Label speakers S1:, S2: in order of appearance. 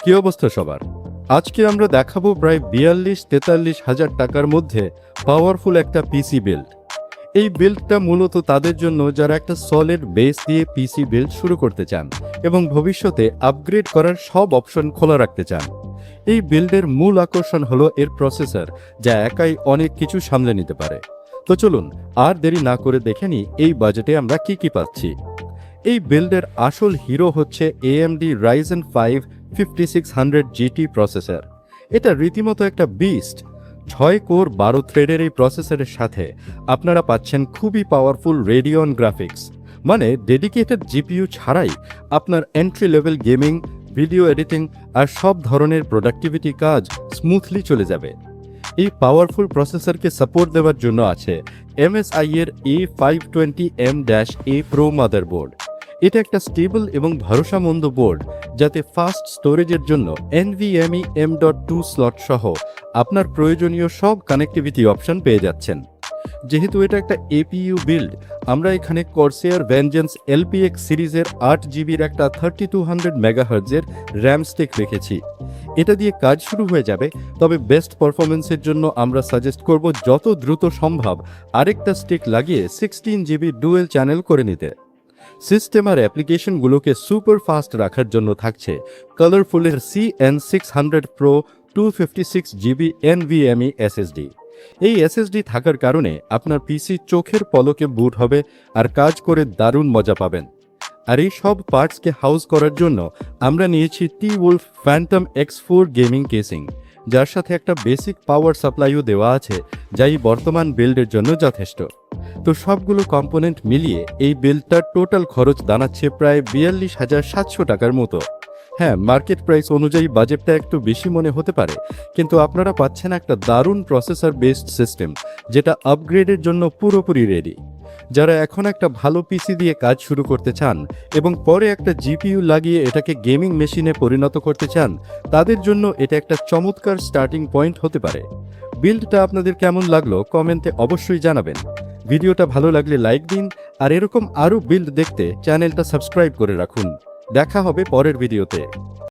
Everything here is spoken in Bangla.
S1: কি অবস্থা সবার? আজকে আমরা দেখাবো প্রায় ৪২-৪৩ হাজার টাকার মধ্যে পাওয়ারফুল একটা পিসি বিল্ড। এই বিল্ডটা মূলত তাদের জন্য যারা একটা সলিড বেস দিয়ে পিসি বিল্ড শুরু করতে চান এবং ভবিষ্যতে আপগ্রেড করার সব অপশন খোলা রাখতে চান। এই বিল্ডের মূল আকর্ষণ হলো এর প্রসেসর, যা একাই অনেক কিছু সামলে নিতে পারে। তো চলুন আর দেরি না করে দেখে নিই এই বাজেটে আমরা কি পাচ্ছি। এই বিল্ডের আসল হিরো হচ্ছে AMD Ryzen 5 5600 GT প্রসেসর। এটা রীতিমতো একটা বিস্ট। 6 কোর 12 থ্রেডের এই প্রসেসরের সাথে আপনারা পাচ্ছেন খুবই পাওয়ারফুল রেডিয়ন গ্রাফিক্স, মানে ডেডিকেটেড জিপিইউ ছাড়াই আপনার entry level gaming, video editing আর সব ধরনের প্রোডাক্টিভিটি কাজ স্মুথলি চলে যাবে। এই পাওয়ারফুল প্রসেসরকে সাপোর্ট দেওয়ার জন্য আছে MSI এর A520M-A Pro মাদারবোর্ড। এটা একটা স্টেবল এবং ভরসামন্দ বোর্ড, যাতে ফাস্ট স্টোরেজের জন্য NVMe M.2 স্লট সহ আপনার প্রয়োজনীয় সব কানেক্টিভিটি অপশন পেয়ে যাচ্ছেন। যেহেতু এটা একটা APU বিল্ড, আমরা এখানে Corsair Vengeance LPX সিরিজের 8GB একটা 3200 MHz এর র্যাম স্টিক রেখেছি। এটা দিয়ে কাজ শুরু হয়ে যাবে, তবে বেস্ট পারফরমেন্সের জন্য আমরা সাজেস্ট করব যত দ্রুত সম্ভব আরেকটা স্টিক লাগিয়ে 16GB ডুয়েল চ্যানেল করে নিতে। সিস্টেম আর অ্যাপ্লিকেশনগুলোকে সুপার ফাস্ট রাখার জন্য থাকছে কালারফুলের CN600 Pro 256GB NVMe SSD। এই SSD থাকার কারণে আপনার পিসি চোখের পলকে বুট হবে আর কাজ করে দারুণ মজা পাবেন। আর এই সব পার্টসকে হাউস করার জন্য আমরা নিয়েছি T-Wolf Phantom X4 gaming casing, যার সাথে একটা বেসিক পাওয়ার সাপ্লাইও দেওয়া আছে, যাই বর্তমান বিল্ডের জন্য যথেষ্ট। তো সবগুলো কম্পোনেন্ট মিলিয়ে এই বিল্ডটার টোটাল খরচ দাঁড়াচ্ছে প্রায় ৪২,৭০০ টাকার মতো। হ্যাঁ, মার্কেট প্রাইস অনুযায়ী বাজেটটা একটু বেশি মনে হতে পারে, কিন্তু আপনারা পাচ্ছেন একটা দারুণ প্রসেসর বেসড সিস্টেম, যেটা আপগ্রেডের জন্য পুরোপুরি রেডি। যারা এখন একটা ভালো পিসি দিয়ে কাজ শুরু করতে চান এবং পরে একটা জিপিইউ লাগিয়ে এটাকে গেমিং মেশিনে পরিণত করতে চান, তাদের জন্য এটা একটা চমৎকার স্টার্টিং পয়েন্ট হতে পারে। বিল্ডটা আপনাদের কেমন লাগলো কমেন্টে অবশ্যই জানাবেন। ভিডিওটা ভালো লাগলে লাইক দিন, আর এরকম আরও বিল্ড দেখতে চ্যানেলটা সাবস্ক্রাইব করে রাখুন। দেখা হবে পরের ভিডিওতে।